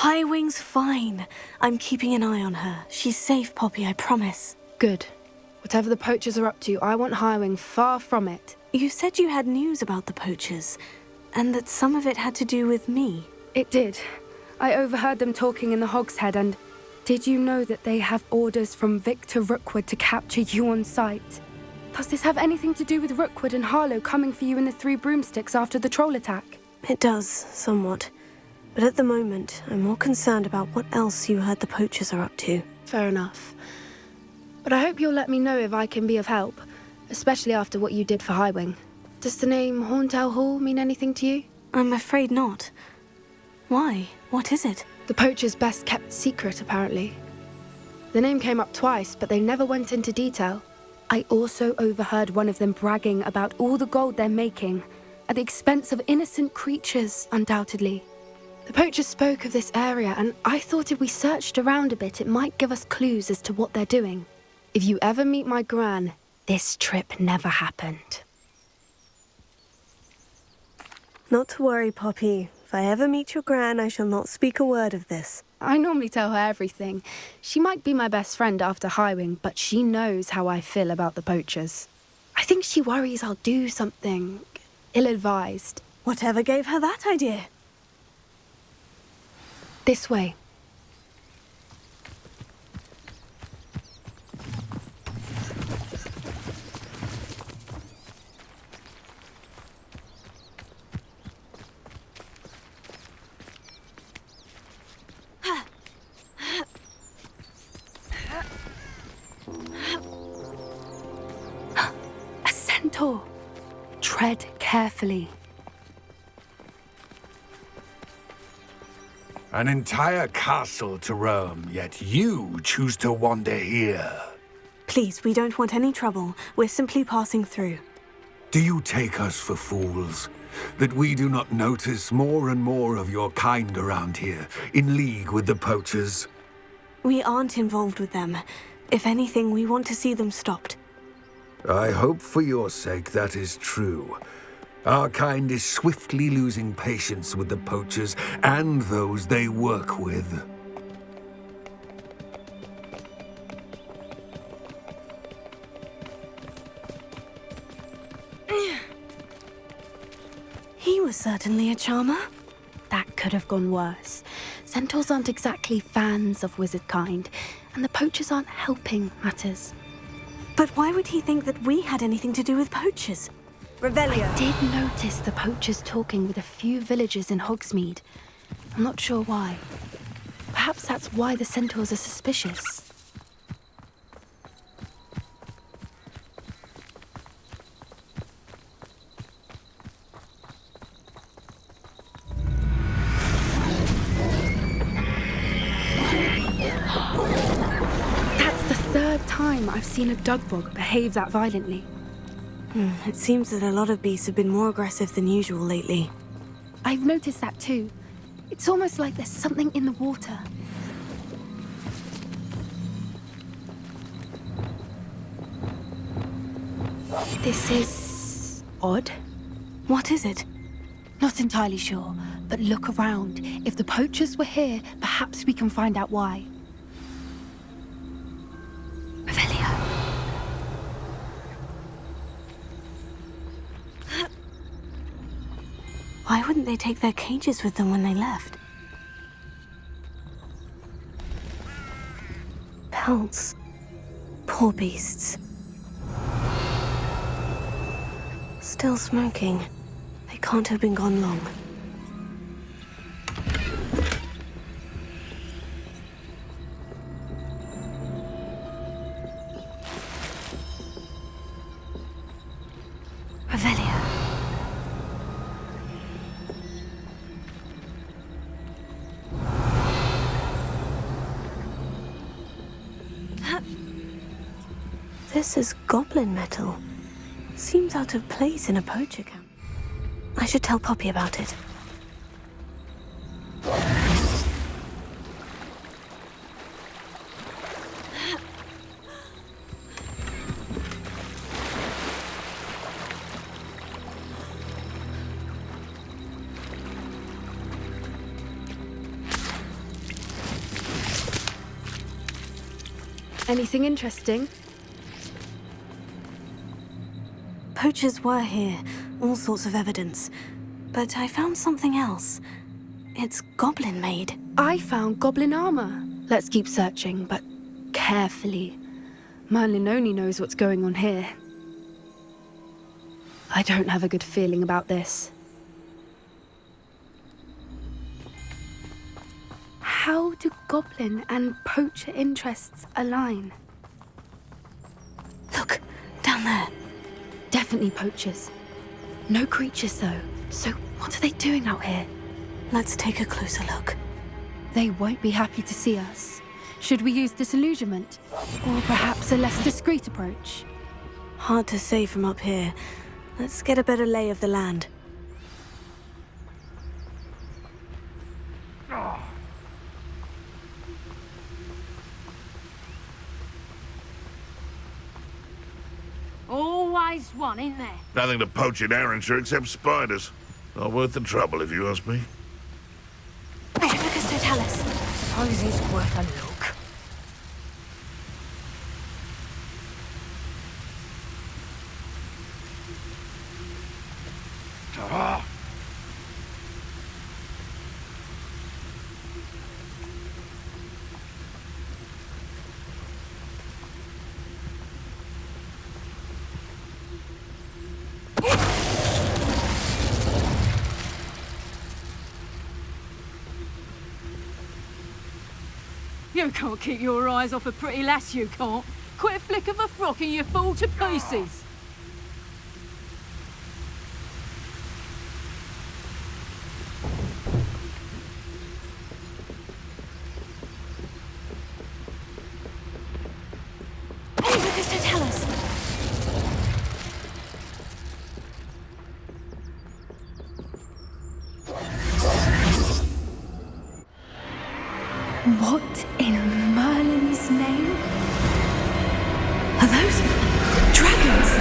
Highwing's fine. I'm keeping an eye on her. She's safe, Poppy, I promise. Good. Whatever the poachers are up to, I want Highwing far from it. You said you had news about the poachers, and that some of it had to do with me. It did. I overheard them talking in the Hogshead, and did you know that they have orders from Victor Rookwood to capture you on sight? Does this have anything to do with Rookwood and Harlow coming for you in the Three Broomsticks after the troll attack? It does, somewhat. But at the moment, I'm more concerned about what else you heard the poachers are up to. Fair enough. But I hope you'll let me know if I can be of help, especially after what you did for Highwing. Does the name Horntail Hall mean anything to you? I'm afraid not. Why? What is it? The poachers' best-kept secret, apparently. The name came up twice, but they never went into detail. I also overheard one of them bragging about all the gold they're making, at the expense of innocent creatures, undoubtedly. The poachers spoke of this area, and I thought if we searched around a bit, it might give us clues as to what they're doing. If you ever meet my gran, this trip never happened. Not to worry, Poppy. If I ever meet your gran, I shall not speak a word of this. I normally tell her everything. She might be my best friend after Highwing, but she knows how I feel about the poachers. I think she worries I'll do something ill-advised. Whatever gave her that idea? This way. A centaur. Tread carefully. An entire castle to roam, yet you choose to wander here. Please, we don't want any trouble. We're simply passing through. Do you take us for fools? That we do not notice more and more of your kind around here, in league with the poachers? We aren't involved with them. If anything, we want to see them stopped. I hope for your sake that is true. Our kind is swiftly losing patience with the poachers and those they work with. He was certainly a charmer. That could have gone worse. Centaurs aren't exactly fans of wizard kind, and the poachers aren't helping matters. But why would he think that we had anything to do with poachers? Revelio. I did notice the poachers talking with a few villagers in Hogsmeade. I'm not sure why. Perhaps that's why the centaurs are suspicious. That's the third time I've seen a dugbog behave that violently. It seems that a lot of beasts have been more aggressive than usual lately. I've noticed that too. It's almost like there's something in the water. This is odd. What is it? Not entirely sure, but look around. If the poachers were here, perhaps we can find out why. Revelio. Why wouldn't they take their cages with them when they left? Pelts. Poor beasts. Still smoking. They can't have been gone long. Revelio. This is goblin metal. Seems out of place in a poacher camp. I should tell Poppy about it. Anything interesting? Poachers were here, all sorts of evidence. But I found something else. It's goblin-made. I found goblin armor. Let's keep searching, but carefully. Merlin only knows what's going on here. I don't have a good feeling about this. How do goblin and poacher interests align? Look, down there. Definitely poachers. No creatures, though. So what are they doing out here? Let's take a closer look. They won't be happy to see us. Should we use disillusionment? Or perhaps a less discreet approach? Hard to say from up here. Let's get a better lay of the land. Always one, isn't there? Nothing to poach in Arrowshire except spiders. Not worth the trouble, if you ask me. Because tell us. Suppose it's worth a look. You can't keep your eyes off a pretty lass, you can't. Quit a flick of a frock and you fall to pieces. Because tell us. What in Merlin's name? Are those dragons?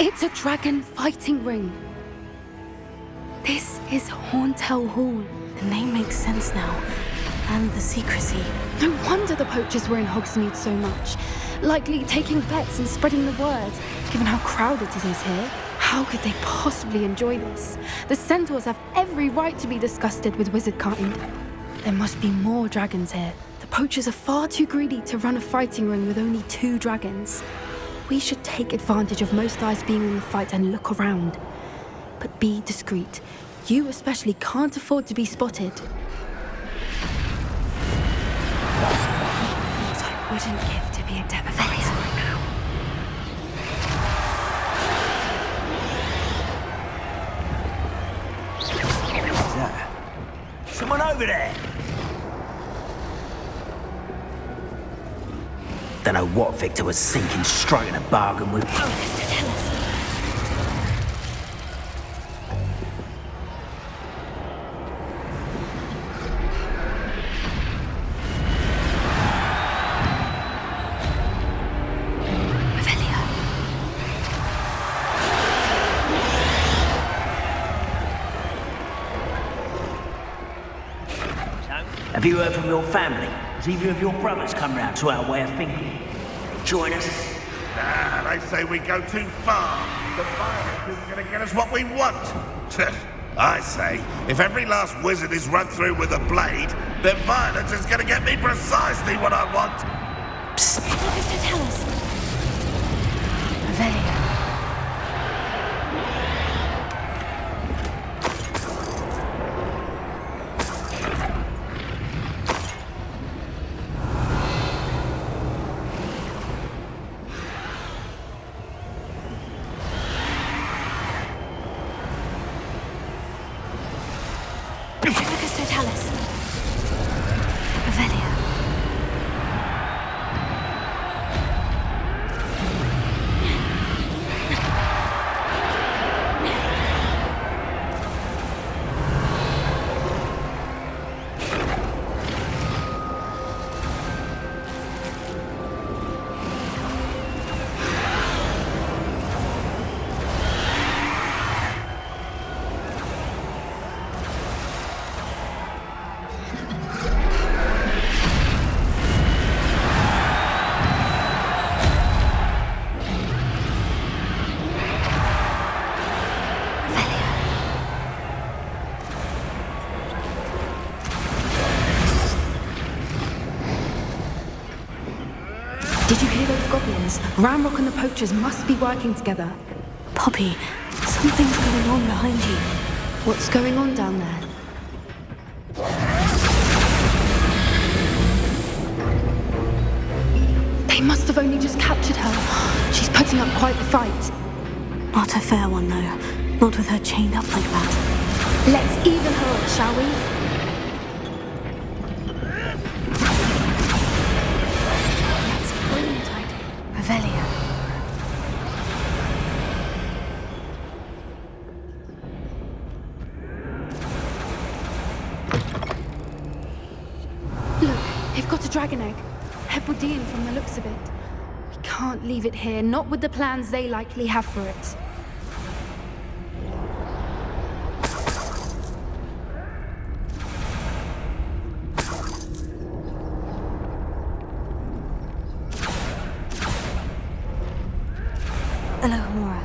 It's a dragon fighting ring. This is Horntail Hall. The name makes sense now. And the secrecy. No wonder the poachers were in Hogsmeade so much. Likely taking bets and spreading the word, given how crowded it is here. How could they possibly enjoy this? The centaurs have every right to be disgusted with wizard kind. There must be more dragons here. The poachers are far too greedy to run a fighting ring with only 2 dragons. We should take advantage of most eyes being in the fight and look around. But be discreet. You especially can't afford to be spotted. What I wouldn't give to be a Devastator right now. What's that? Someone over there! Don't know what Victor was thinking, striking a bargain with. Tell us. Have you heard from your family? Has either of your brothers come round to our way of thinking? Join us? Nah, they say we go too far. The violence isn't going to get us what we want. I say, if every last wizard is run through with a blade, then violence is going to get me precisely what I want. Psst. Tell us. Revelio. Tell us. Revelio. Did you hear those goblins? Ramrock and the poachers must be working together. Poppy, something's going on behind you. What's going on down there? They must have only just captured her. She's putting up quite the fight. Not a fair one, though. Not with her chained up like that. Let's even her up, shall we? That's a brilliant idea. Revelio. Look, they've got a dragon egg. Hebridean from the looks of it. We can't leave it here, not with the plans they likely have for it. Hello, Mora.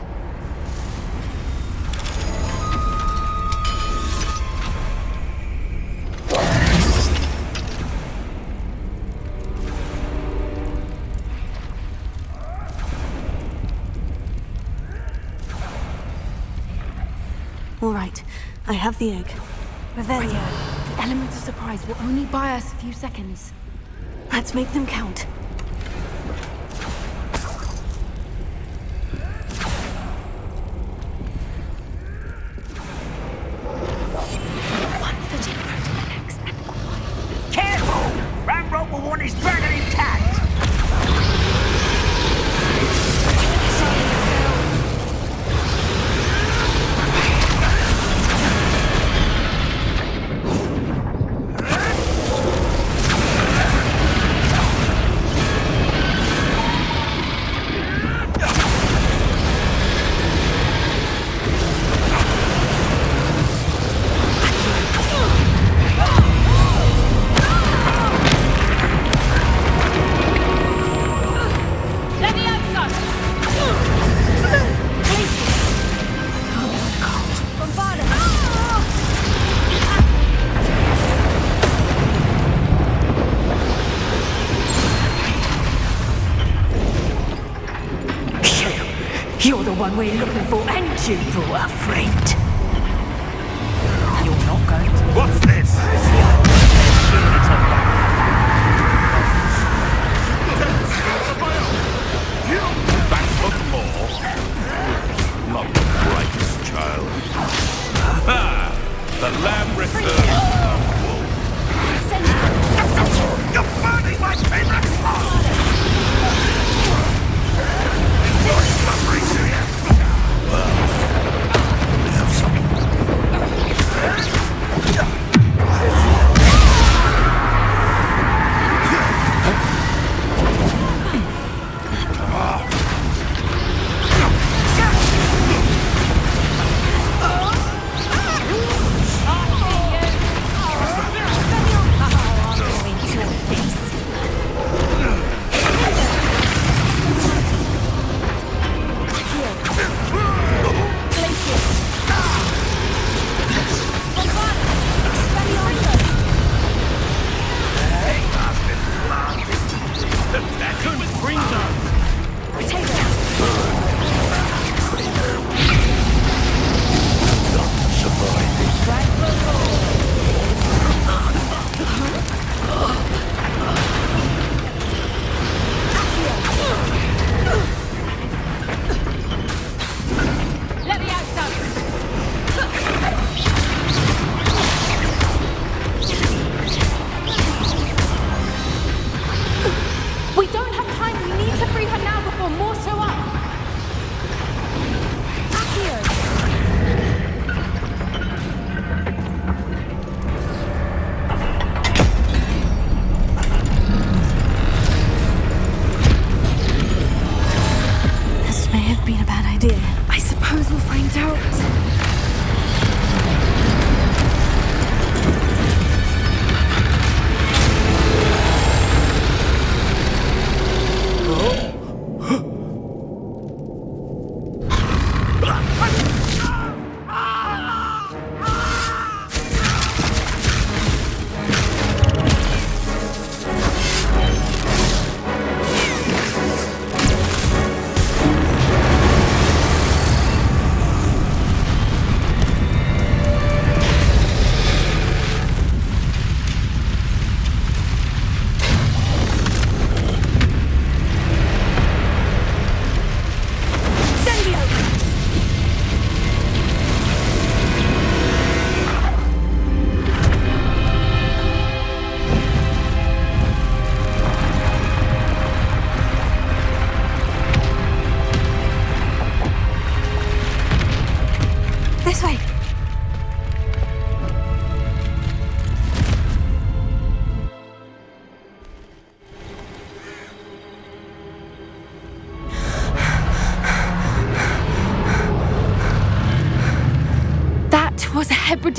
All right, I have the egg. Revelio. The element of surprise will only buy us a few seconds. Let's make them count. One foot in front of the next and quiet. Careful! Ramrock will want his dragon intact! You're the one we're looking for, and you brought a friend. You're not going to... What's this? Back for more? Not the brightest child. Ha! The lamb returns. You're burning my favorite cloth! Well, we have some.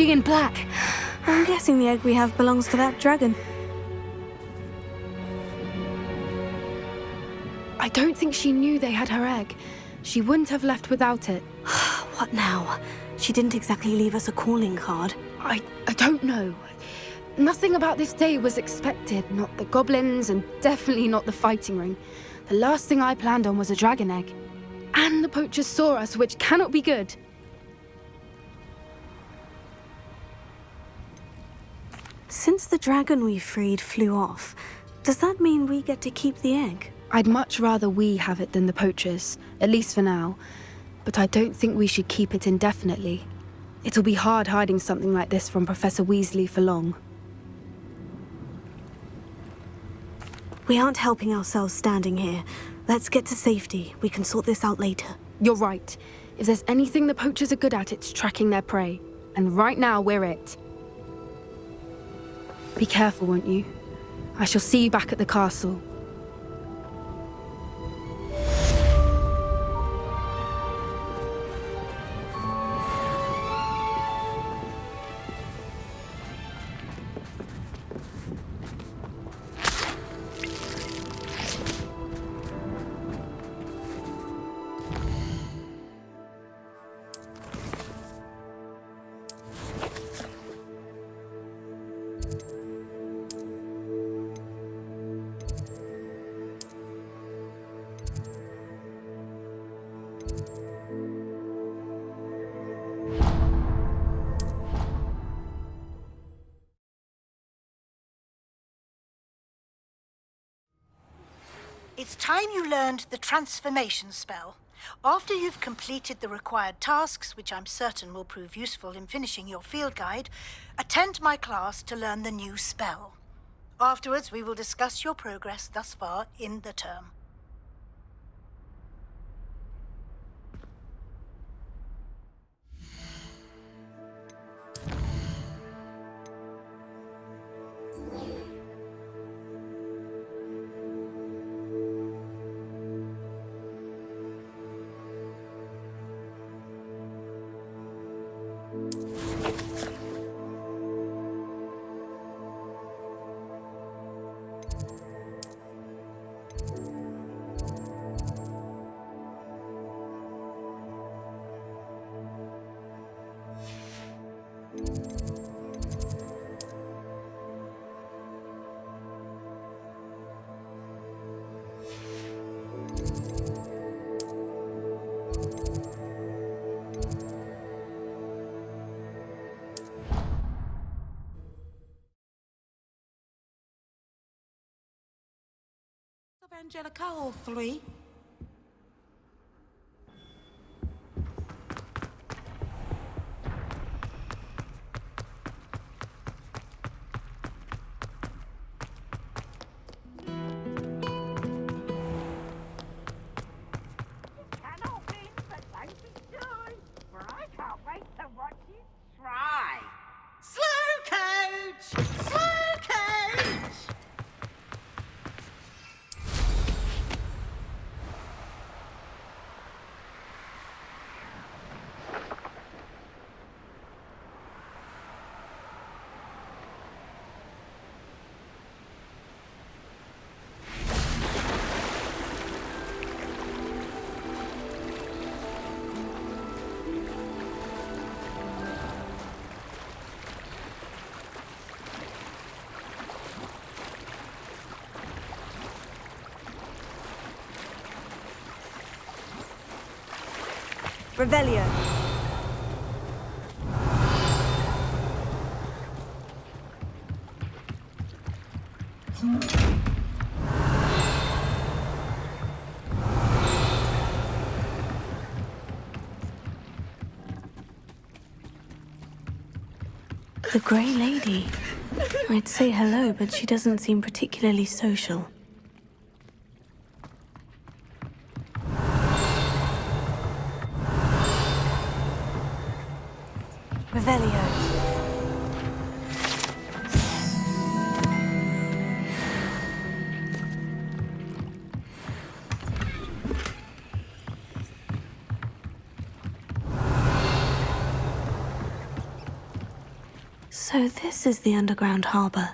lady in black. I'm guessing the egg we have belongs to that dragon. I don't think she knew they had her egg. She wouldn't have left without it. What now? She didn't exactly leave us a calling card. I don't know. Nothing about this day was expected. Not the goblins, and definitely not the fighting ring. The last thing I planned on was a dragon egg. And the poachers saw us, which cannot be good. Since the dragon we freed flew off, does that mean we get to keep the egg? I'd much rather we have it than the poachers, at least for now. But I don't think we should keep it indefinitely. It'll be hard hiding something like this from Professor Weasley for long. We aren't helping ourselves standing here. Let's get to safety. We can sort this out later. You're right. If there's anything the poachers are good at, it's tracking their prey. And right now, we're it. Be careful, won't you? I shall see you back at the castle. It's time you learned the transformation spell. After you've completed the required tasks, which I'm certain will prove useful in finishing your field guide, attend my class to learn the new spell. Afterwards, we will discuss your progress thus far in the term. Angelica, all three. Revelio. The Grey Lady. I'd say hello, but she doesn't seem particularly social. Revelio. So this is the underground harbor.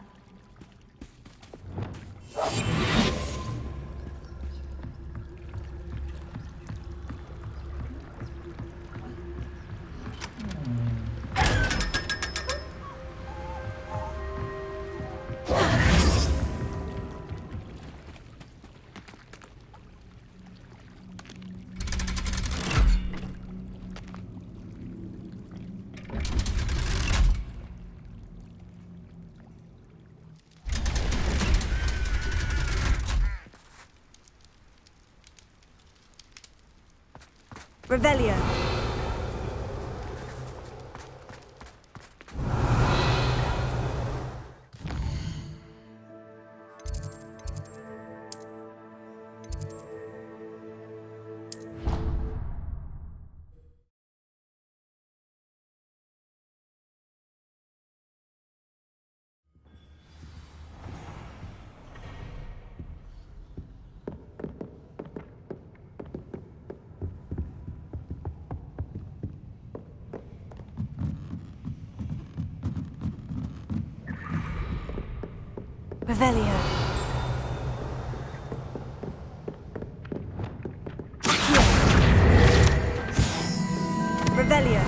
Revelio. Revelio. Revelio.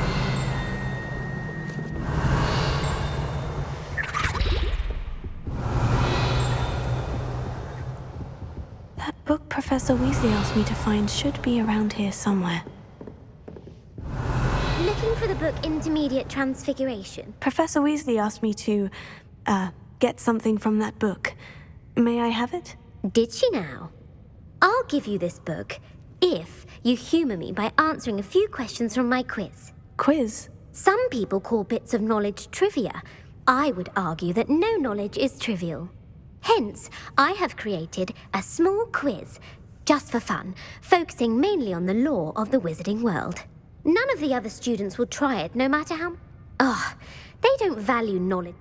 That book Professor Weasley asked me to find should be around here somewhere. Looking for the book Intermediate Transfiguration. Professor Weasley asked me to, get something from that book. May I have it? Did she now? I'll give you this book if you humour me by answering a few questions from my quiz. Quiz? Some people call bits of knowledge trivia. I would argue that no knowledge is trivial. Hence, I have created a small quiz, just for fun, focusing mainly on the lore of the wizarding world. None of the other students will try it, no matter how... they don't value knowledge.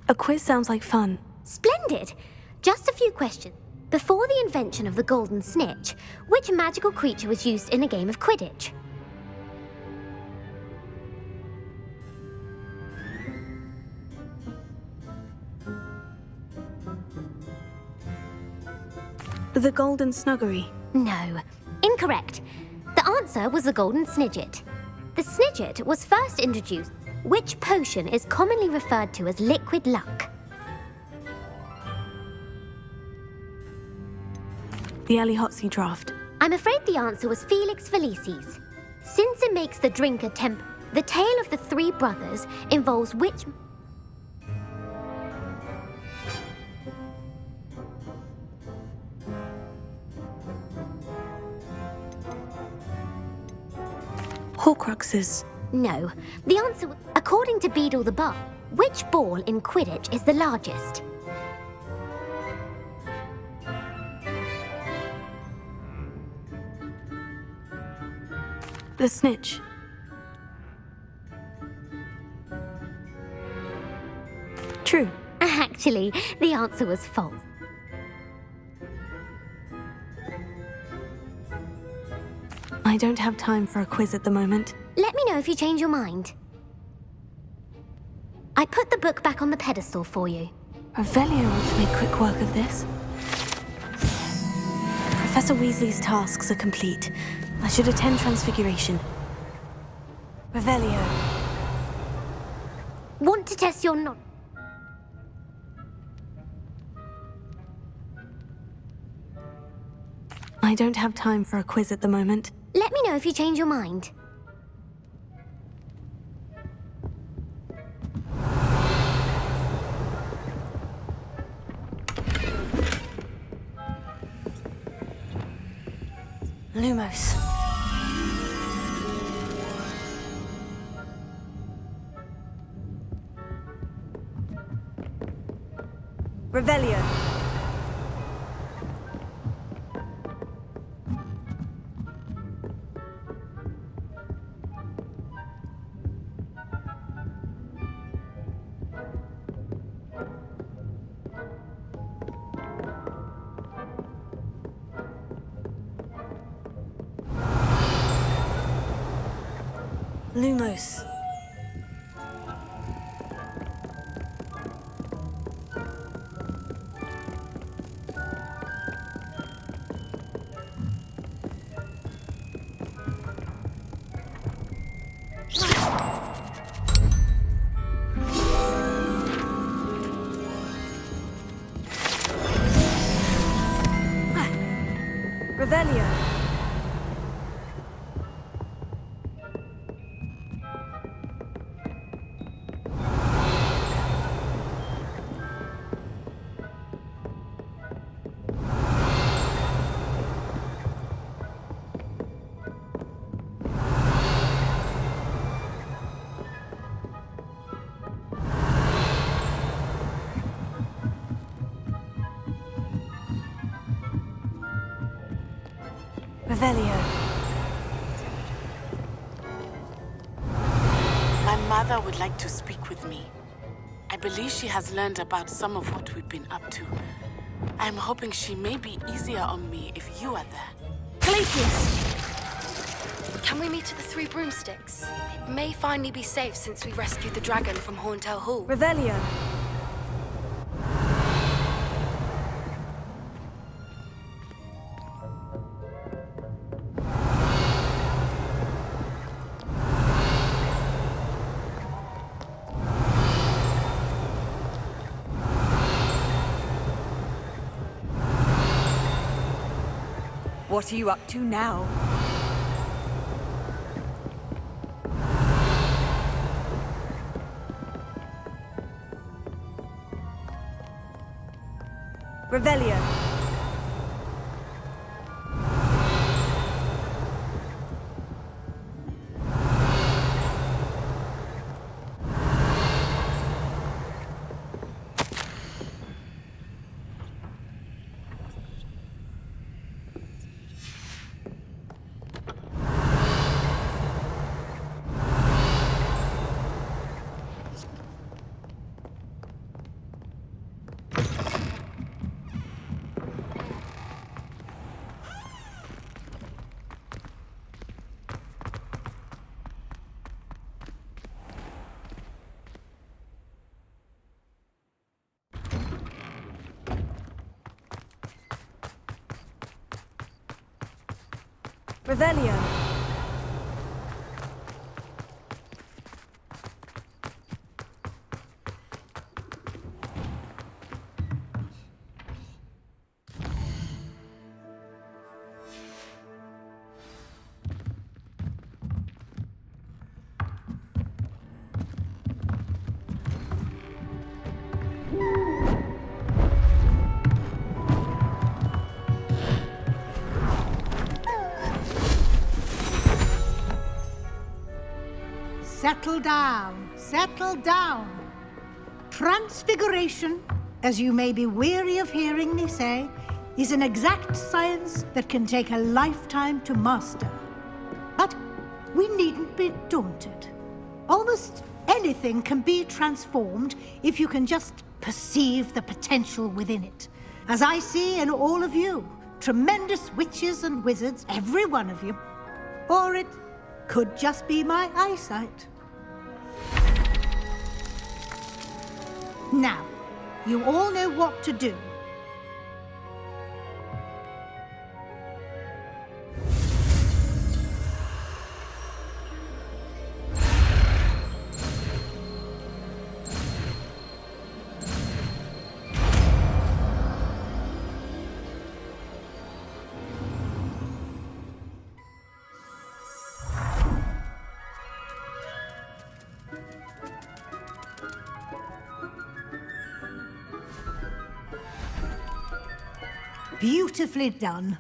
A quiz sounds like fun. Splendid! Just a few questions. Before the invention of the golden snitch, which magical creature was used in a game of Quidditch? The Golden Snuggery. No, incorrect. The answer was the golden snidget. The snidget was first introduced. Which potion is commonly referred to as liquid luck? The Alihotsy draft. I'm afraid the answer was Felix Felicis. Since it makes the drink a temp... The tale of the three brothers involves which... Horcruxes. No. The answer, according to Beadle the Bar, which ball in Quidditch is the largest? The snitch. True. Actually, the answer was false. I don't have time for a quiz at the moment. Let me know if you change your mind. I put the book back on the pedestal for you. Revelio wants to make quick work of this. Professor Weasley's tasks are complete. I should attend Transfiguration. Revelio. Want to test your knowledge? I don't have time for a quiz at the moment. Let me know if you change your mind. Lumos. Revelio. Lumos. Revelio. Revelio. My mother would like to speak with me. I believe she has learned about some of what we've been up to. I'm hoping she may be easier on me if you are there. Glacius! Can we meet at the Three Broomsticks? It may finally be safe since we rescued the dragon from Horntail Hall. Revelio. What are you up to now? Revelio. Revelio. Settle down, settle down. Transfiguration, as you may be weary of hearing me say, is an exact science that can take a lifetime to master. But we needn't be daunted. Almost anything can be transformed if you can just perceive the potential within it. As I see in all of you, tremendous witches and wizards, every one of you. Or it could just be my eyesight. Now, you all know what to do. Beautifully done.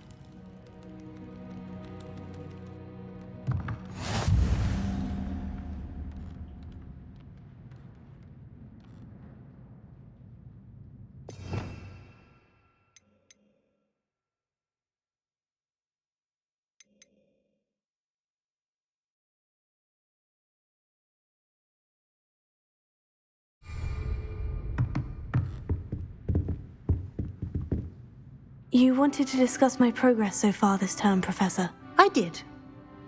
You wanted to discuss my progress so far this term, Professor. I did.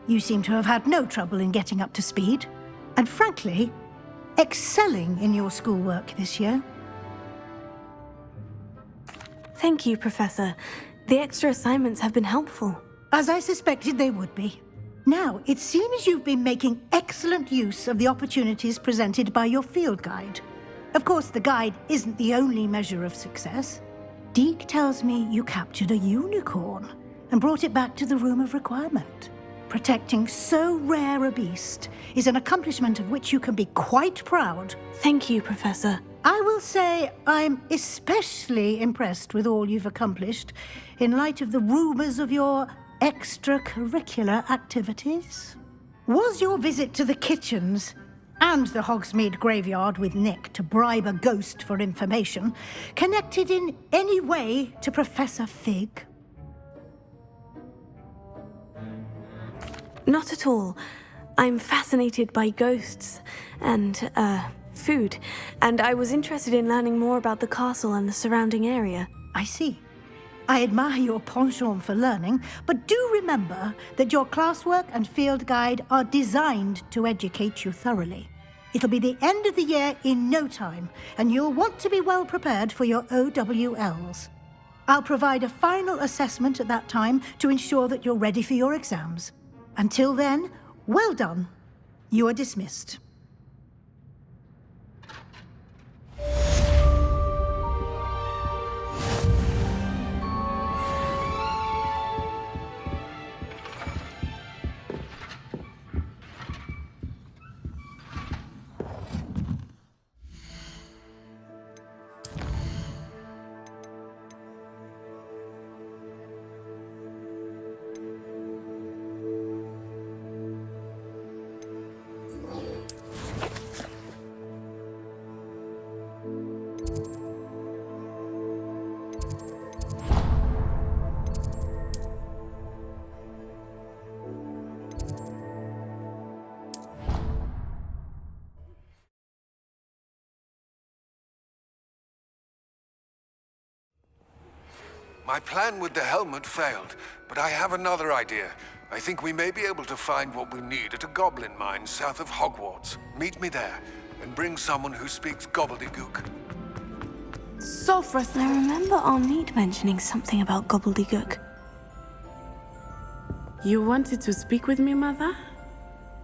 You seem to have had no trouble in getting up to speed, and frankly, excelling in your schoolwork this year. Thank you, Professor. The extra assignments have been helpful. As I suspected they would be. Now, it seems you've been making excellent use of the opportunities presented by your field guide. Of course, the guide isn't the only measure of success. Deke tells me you captured a unicorn, and brought it back to the room of requirement. Protecting so rare a beast is an accomplishment of which you can be quite proud. Thank you, Professor. I will say I'm especially impressed with all you've accomplished in light of the rumors of your extracurricular activities. Was your visit to the kitchens and the Hogsmeade graveyard with Nick to bribe a ghost for information connected in any way to Professor Fig? Not at all. I'm fascinated by ghosts and, food, and I was interested in learning more about the castle and the surrounding area. I see. I admire your penchant for learning, but do remember that your classwork and field guide are designed to educate you thoroughly. It'll be the end of the year in no time, and you'll want to be well prepared for your OWLs. I'll provide a final assessment at that time to ensure that you're ready for your exams. Until then, well done. You are dismissed. My plan with the helmet failed, but I have another idea. I think we may be able to find what we need at a goblin mine south of Hogwarts. Meet me there, and bring someone who speaks gobbledygook. So frustrating. I remember Armide mentioning something about gobbledygook. You wanted to speak with me, Mother?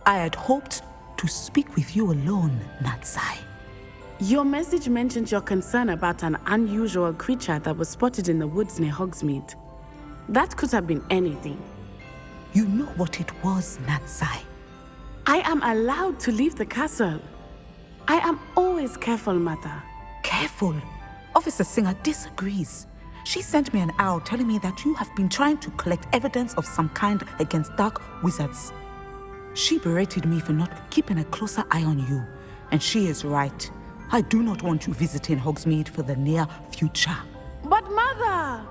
I had hoped to speak with you alone, Natsai. Your message mentioned your concern about an unusual creature that was spotted in the woods near Hogsmeade. That could have been anything. You know what it was, Natsai. I am allowed to leave the castle. I am always careful, Mother. Careful? Officer Singer disagrees. She sent me an owl telling me that you have been trying to collect evidence of some kind against dark wizards. She berated me for not keeping a closer eye on you, and she is right. I do not want you visiting Hogsmeade for the near future. But Mother!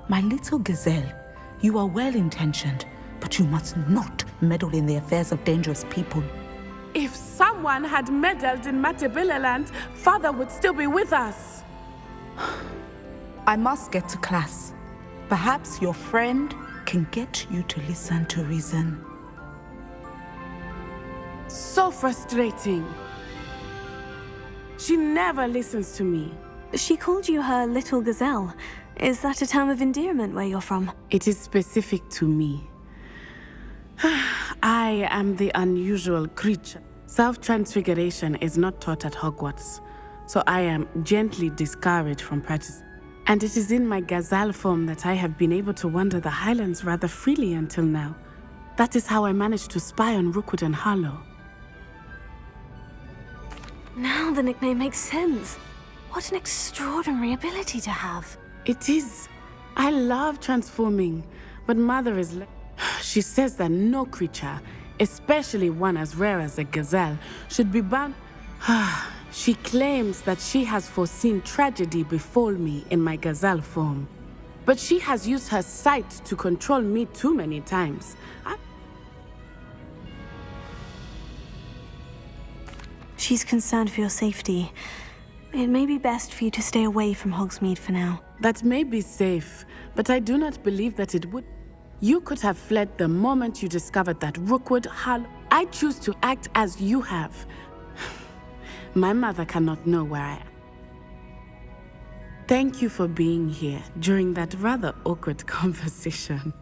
My little gazelle, you are well-intentioned, but you must not meddle in the affairs of dangerous people. If someone had meddled in Matabeleland, Father would still be with us. I must get to class. Perhaps your friend can get you to listen to reason. So frustrating. She never listens to me. She called you her little gazelle. Is that a term of endearment where you're from? It is specific to me. I am the unusual creature. Self-transfiguration is not taught at Hogwarts, so I am gently discouraged from practice. And it is in my gazelle form that I have been able to wander the Highlands rather freely until now. That is how I managed to spy on Rookwood and Harlow. Now the nickname makes sense. What an extraordinary ability to have. It is. I love transforming, but Mother is she says that no creature, especially one as rare as a gazelle, should be bound. She claims that she has foreseen tragedy befall me in my gazelle form. But she has used her sight to control me too many times. She's concerned for your safety. It may be best for you to stay away from Hogsmeade for now. That may be safe, but I do not believe that it would. You could have fled the moment you discovered that Rookwood, Harlow. I choose to act as you have. My mother cannot know where I am. Thank you for being here during that rather awkward conversation.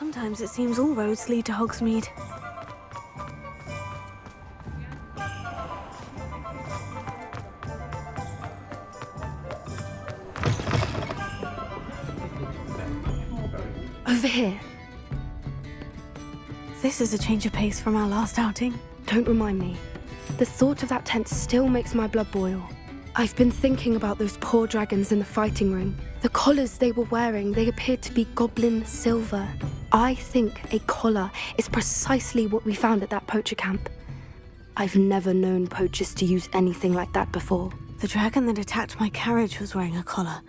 Sometimes it seems all roads lead to Hogsmeade. Over here. This is a change of pace from our last outing. Don't remind me. The thought of that tent still makes my blood boil. I've been thinking about those poor dragons in the fighting ring. The collars they were wearing, they appeared to be goblin silver. I think a collar is precisely what we found at that poacher camp. I've never known poachers to use anything like that before. The dragon that attacked my carriage was wearing a collar,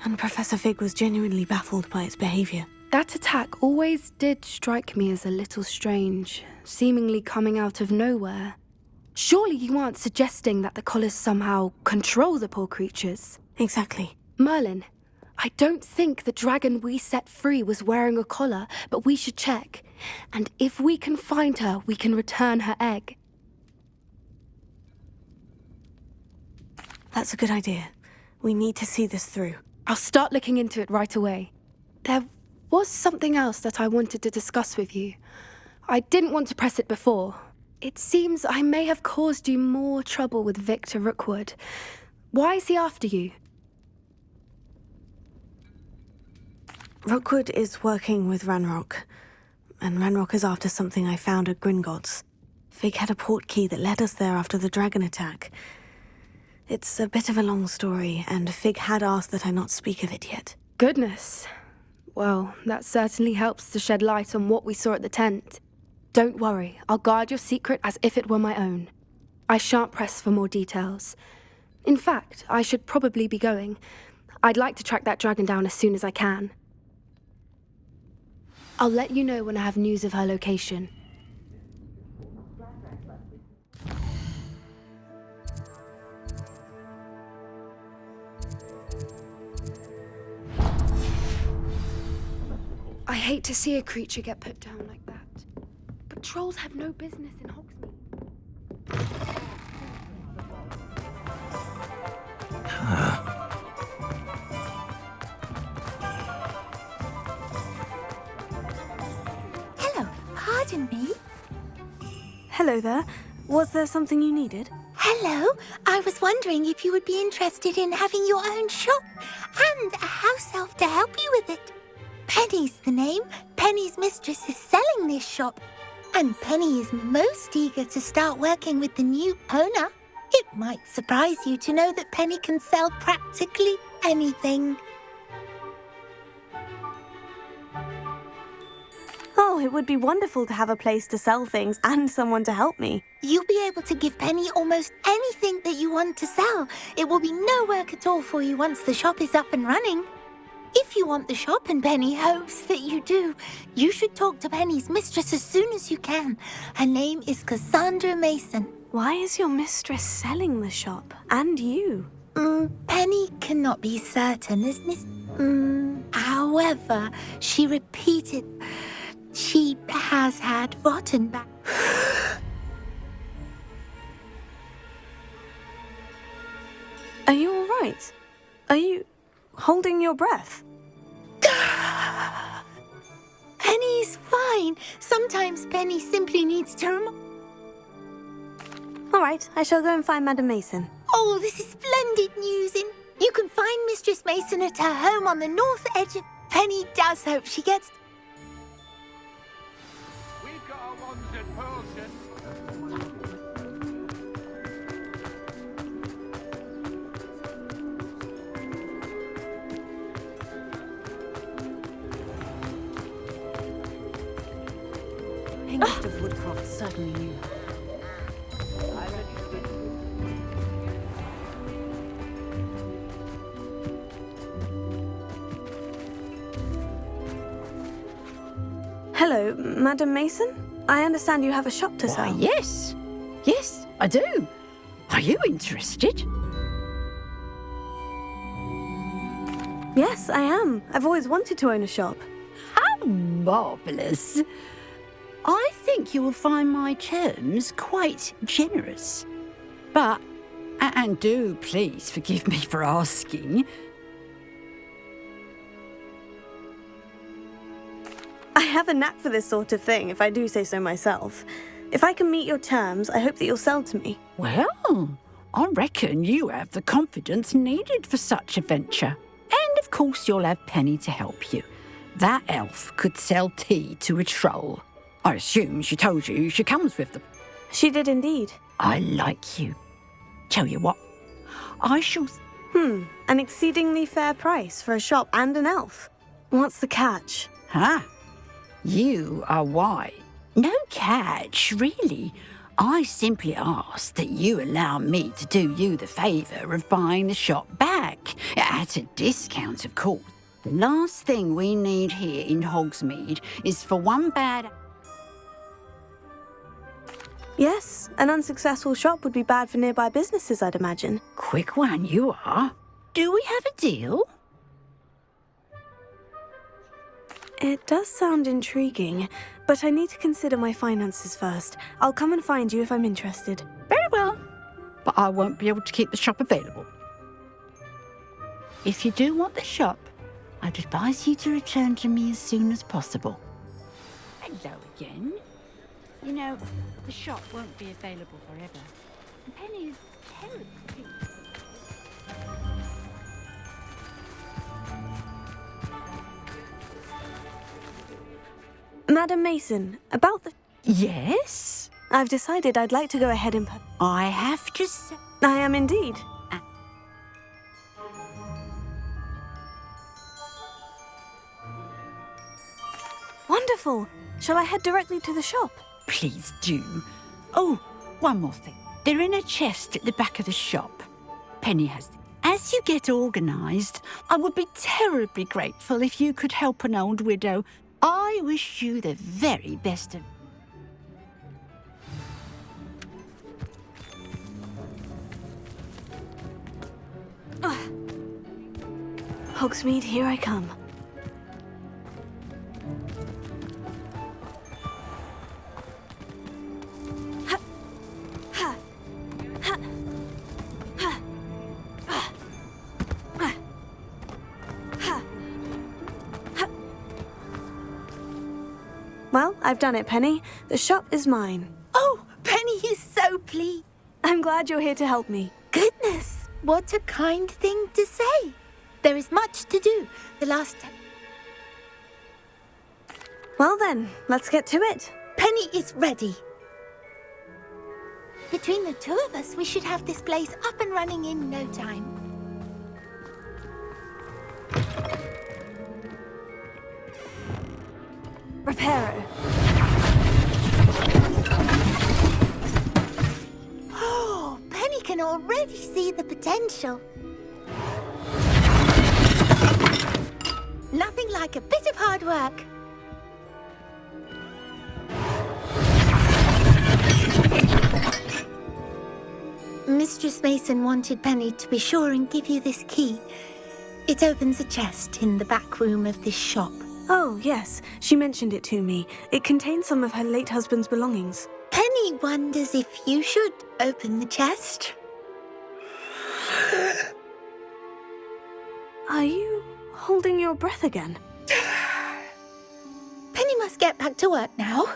and Professor Fig was genuinely baffled by its behavior. That attack always did strike me as a little strange, seemingly coming out of nowhere. Surely you aren't suggesting that the collars somehow control the poor creatures? Exactly. Merlin, I don't think the dragon we set free was wearing a collar, but we should check. And if we can find her, we can return her egg. That's a good idea. We need to see this through. I'll start looking into it right away. There was something else that I wanted to discuss with you. I didn't want to press it before. It seems I may have caused you more trouble with Victor Rookwood. Why is he after you? Rookwood is working with Ranrock, and Ranrock is after something I found at Gringotts. Fig had a portkey that led us there after the dragon attack. It's a bit of a long story, and Fig had asked that I not speak of it yet. Goodness. Well, that certainly helps to shed light on what we saw at the tent. Don't worry, I'll guard your secret as if it were my own. I shan't press for more details. In fact, I should probably be going. I'd like to track that dragon down as soon as I can. I'll let you know when I have news of her location. I hate to see a creature get put down like that. But trolls have no business in Hogsmeade. Hello, pardon me? Hello there. Was there something you needed? Hello, I was wondering if you would be interested in having your own shop and a house elf to help you with it. Penny's the name. Penny's mistress is selling this shop, and Penny is most eager to start working with the new owner. It might surprise you to know that Penny can sell practically anything. Oh, it would be wonderful to have a place to sell things and someone to help me. You'll be able to give Penny almost anything that you want to sell. It will be no work at all for you once the shop is up and running. If you want the shop and Penny hopes that you do, you should talk to Penny's mistress as soon as you can. Her name is Cassandra Mason. Why is your mistress selling the shop? And you? Penny cannot be certain, as Miss... However, she repeated... She has had rotten back... Are you all right? Are you holding your breath? Penny's fine. Sometimes Penny simply needs to All right, I shall go and find Madam Mason. Oh, this is splendid news. You can find Mistress Mason at her home on the north edge of... Penny does hope she gets... We've got our wands and potions. Mr. Woodcroft certainly knew her. Hello, Madam Mason? I understand you have a shop to sell. Why, yes. Yes, I do. Are you interested? Yes, I am. I've always wanted to own a shop. How marvellous. I think you will find my terms quite generous. But, and do please forgive me for asking, I have a knack for this sort of thing, if I do say so myself. If I can meet your terms, I hope that you'll sell to me. Well, I reckon you have the confidence needed for such a venture. And of course you'll have Penny to help you. That elf could sell tea to a troll. I assume she told you she comes with them. She did indeed. I like you. Tell you what, I shall... An exceedingly fair price for a shop and an elf. What's the catch? You are wise. No catch, really. I simply ask that you allow me to do you the favour of buying the shop back. At a discount, of course. The last thing we need here in Hogsmeade is for one bad... Yes, an unsuccessful shop would be bad for nearby businesses, I'd imagine. Quick one you are. Do we have a deal? It does sound intriguing, but I need to consider my finances first. I'll come and find you if I'm interested. Very well. But I won't be able to keep the shop available. If you do want the shop, I'd advise you to return to me as soon as possible. Hello again. You know, the shop won't be available forever. And Penny is terribly pleased. Madam Mason, about the... Yes? I've decided I'd like to go ahead and... I have to say... I am indeed. Wonderful. Shall I head directly to the shop? Please do. Oh, one more thing. They're in a chest at the back of the shop. Penny has them. As you get organised, I would be terribly grateful if you could help an old widow. I wish you the very best of... Hogsmeade, here I come. Well, I've done it, Penny. The shop is mine. Oh, Penny is so pleased. I'm glad you're here to help me. Goodness, what a kind thing to say. There is much to do. The last... Well then, let's get to it. Penny is ready. Between the two of us, we should have this place up and running in no time. Reparo. Oh, Penny can already see the potential. Nothing like a bit of hard work. Mistress Mason wanted Penny to be sure and give you this key. It opens a chest in the back room of this shop. Oh, yes. She mentioned it to me. It contains some of her late husband's belongings. Penny wonders if you should open the chest. Are you holding your breath again? Penny must get back to work now.